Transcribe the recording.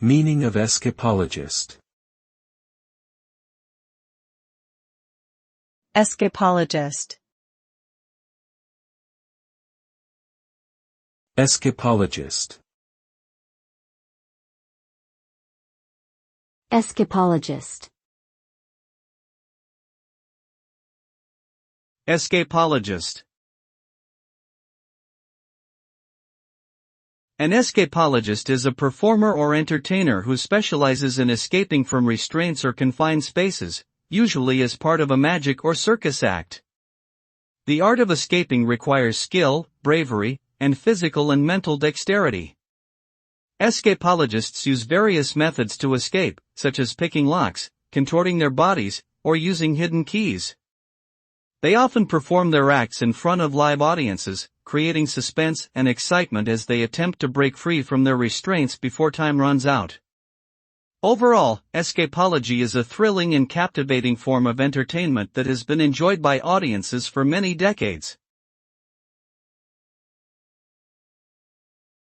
Meaning of escapologist. Escapologist. Escapologist. Escapologist. Escapologist. An escapologist is a performer or entertainer who specializes in escaping from restraints or confined spaces, usually as part of a magic or circus act. The art of escaping requires skill, bravery, and physical and mental dexterity. Escapologists use various methods to escape, such as picking locks, contorting their bodies, or using hidden keys. They often perform their acts in front of live audiences, creating suspense and excitement as they attempt to break free from their restraints before time runs out. Overall, escapology is a thrilling and captivating form of entertainment that has been enjoyed by audiences for many decades.